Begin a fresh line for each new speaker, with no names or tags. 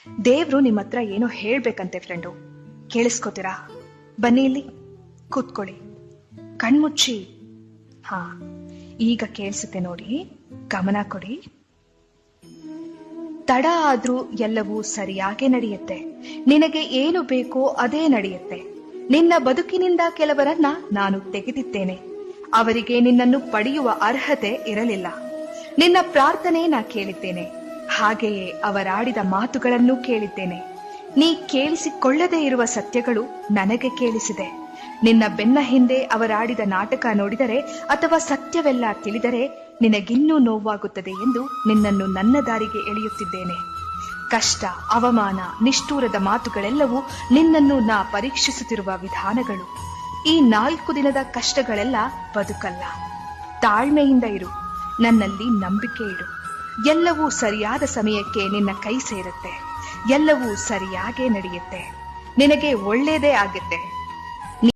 ದೇವ್ರು ನಿಮ್ಮ ಹತ್ರ ಏನೋ ಹೇಳ್ಬೇಕಂತೆ ಫ್ರೆಂಡು. ಕೇಳಿಸ್ಕೋತೀರಾ? ಬನ್ನಿ ಇಲ್ಲಿ ಕೂತ್ಕೊಳ್ಳಿ, ಕಣ್ಮುಚ್ಚಿ. ಹಾ, ಈಗ ಕೇಳಿಸುತ್ತೆ ನೋಡಿ, ಗಮನ ಕೊಡಿ. ತಡ ಆದ್ರೂ ಎಲ್ಲವೂ ಸರಿಯಾಗೇ ನಡೆಯುತ್ತೆ. ನಿನಗೆ ಏನು ಬೇಕೋ ಅದೇ ನಡೆಯುತ್ತೆ. ನಿನ್ನ ಬದುಕಿನಿಂದ ಕೆಲವರನ್ನ ನಾನು ತೆಗೆದಿದ್ದೇನೆ. ಅವರಿಗೆ ನಿನ್ನನ್ನು ಪಡೆಯುವ ಅರ್ಹತೆ ಇರಲಿಲ್ಲ. ನಿನ್ನ ಪ್ರಾರ್ಥನೆ ನಾ ಕೇಳಿದ್ದೇನೆ, ಹಾಗೆಯೇ ಅವರಾಡಿದ ಮಾತುಗಳನ್ನು ಕೇಳಿದ್ದೇನೆ. ನೀ ಕೇಳಿಸಿಕೊಳ್ಳದೇ ಇರುವ ಸತ್ಯಗಳು ನನಗೆ ಕೇಳಿಸಿದೆ. ನಿನ್ನ ಬೆನ್ನ ಹಿಂದೆ ಅವರಾಡಿದ ನಾಟಕ ನೋಡಿದರೆ ಅಥವಾ ಸತ್ಯವೆಲ್ಲ ತಿಳಿದರೆ ನಿನಗಿನ್ನೂ ನೋವಾಗುತ್ತದೆ ಎಂದು ನಿನ್ನನ್ನು ನನ್ನ ದಾರಿಗೆ ಎಳೆಯುತ್ತಿದ್ದೇನೆ. ಕಷ್ಟ, ಅವಮಾನ, ನಿಷ್ಠೂರದ ಮಾತುಗಳೆಲ್ಲವೂ ನಿನ್ನನ್ನು ನಾ ಪರೀಕ್ಷಿಸುತ್ತಿರುವ ವಿಧಾನಗಳು. ಈ 4 ದಿನದ ಕಷ್ಟಗಳೆಲ್ಲ ಬದುಕಲ್ಲ. ತಾಳ್ಮೆಯಿಂದ ಇರು, ನನ್ನಲ್ಲಿ ನಂಬಿಕೆ ಇಡು. ಎಲ್ಲವೂ ಸರಿಯಾದ ಸಮಯಕ್ಕೆ ನಿನ್ನ ಕೈ ಸೇರುತ್ತೆ. ಎಲ್ಲವೂ ಸರಿಯಾಗೇ ನಡೆಯುತ್ತೆ. ನಿನಗೆ ಒಳ್ಳೇದೇ ಆಗುತ್ತೆ.